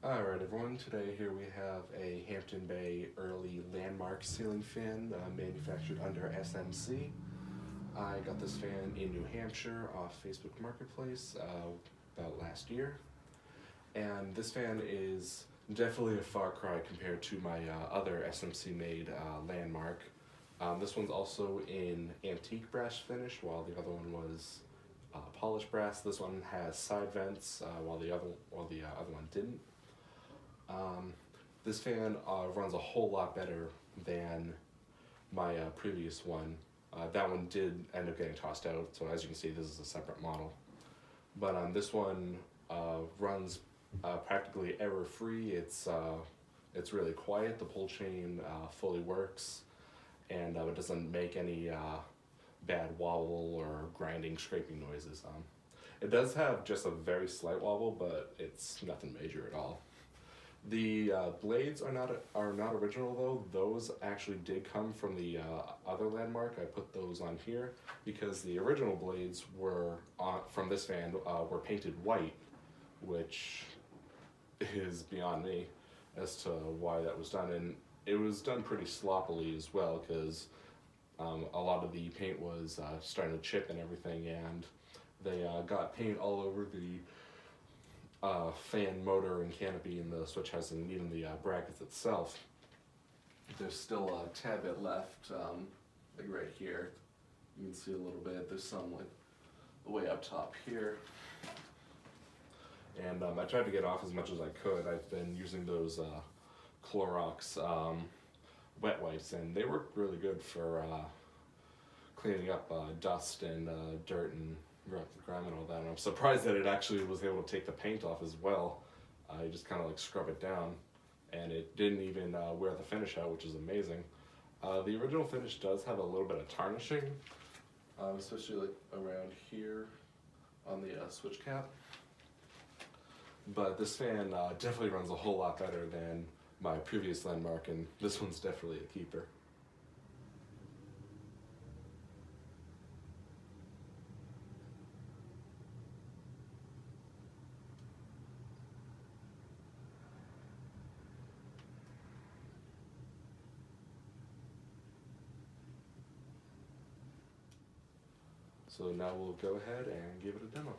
Alright everyone, today here we have a Hampton Bay early landmark ceiling fan manufactured under SMC. I got this fan in New Hampshire off Facebook Marketplace about last year. And this fan is definitely a far cry compared to my other SMC made landmark. This one's also in antique brass finish while the other one was polished brass. This one has side vents while the other one didn't. This fan runs a whole lot better than my previous one. That one did end up getting tossed out, so as you can see, this is a separate model. But this one runs practically error-free. It's really quiet. The pull chain fully works, and it doesn't make any bad wobble or grinding, scraping noises. It does have just a very slight wobble, but it's nothing major at all. The blades are not original though. Those actually did come from the other landmark. I put those on here because the original blades were from this fan were painted white, which is beyond me as to why that was done. And it was done pretty sloppily as well because a lot of the paint was starting to chip and everything, and they got paint all over the fan motor and canopy and the switch housing and even the brackets itself. There's still a tad bit left, like right here. You can see a little bit. There's some like way up top here. And I tried to get off as much as I could. I've been using those Clorox wet wipes, and they work really good for cleaning up dust and dirt and grime and all that. And I'm surprised that it actually was able to take the paint off as well. You just kind of like scrub it down, and it didn't even wear the finish out, which is amazing. The original finish does have a little bit of tarnishing, especially like around here on the switch cap. But this fan definitely runs a whole lot better than my previous landmark, and this one's definitely a keeper. So now we'll go ahead and give it a demo.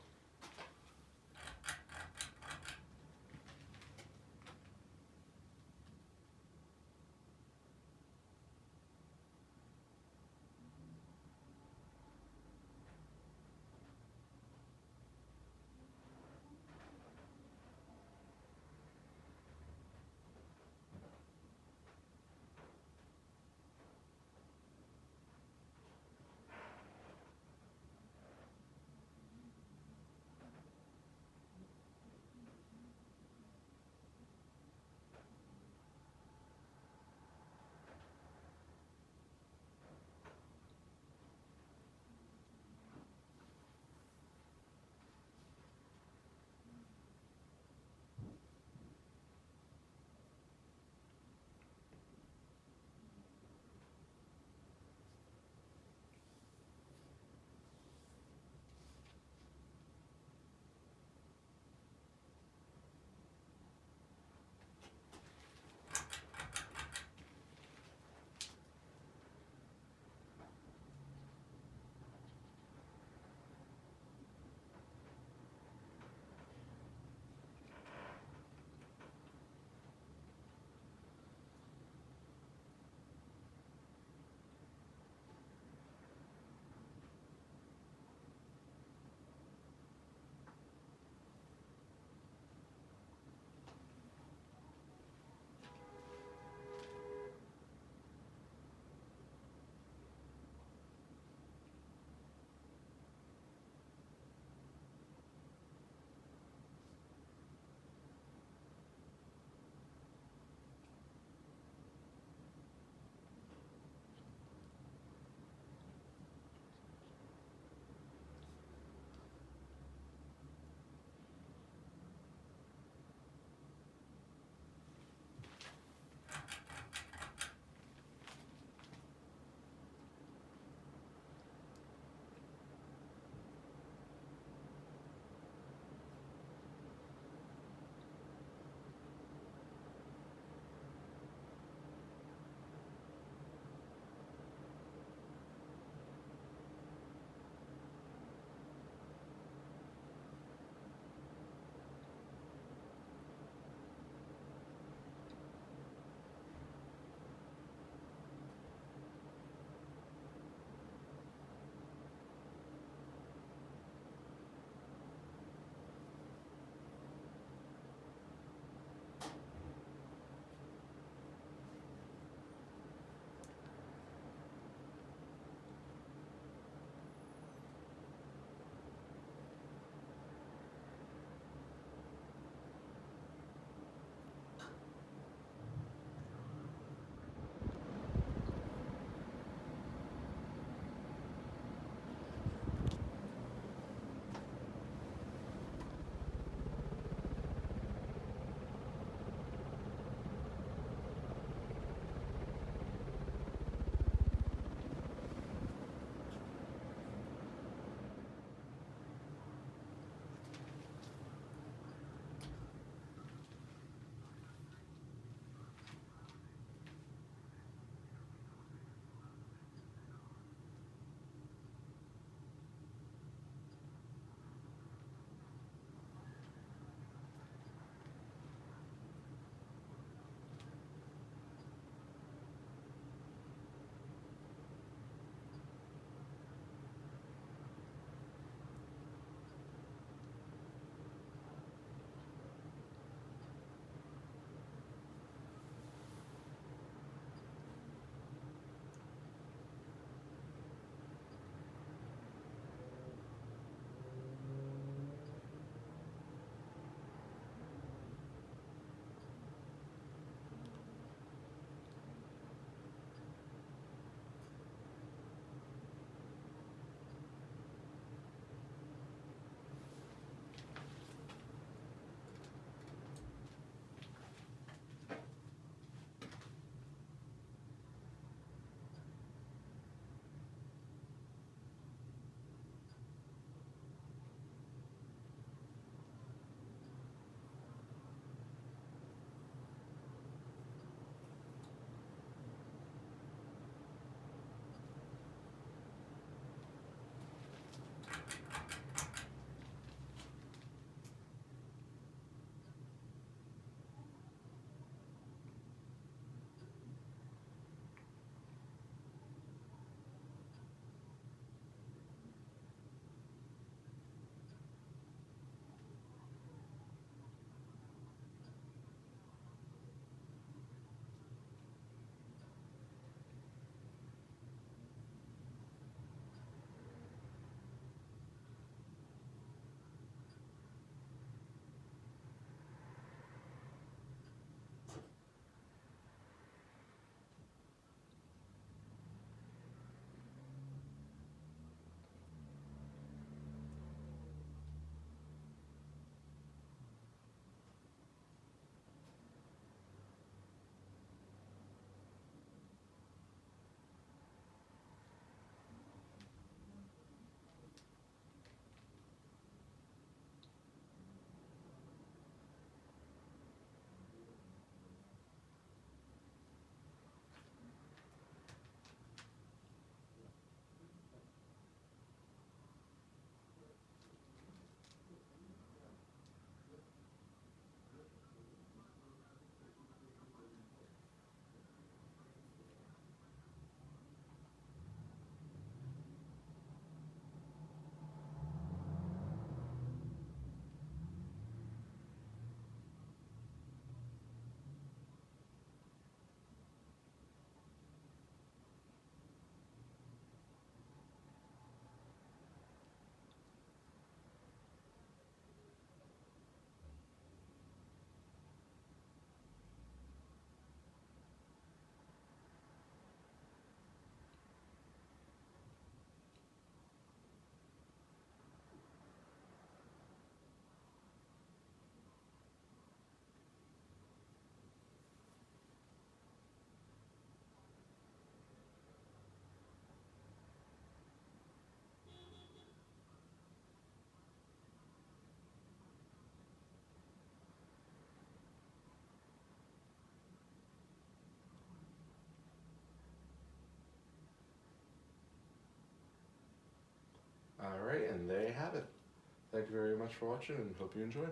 thank you very much for watching and hope you enjoyed.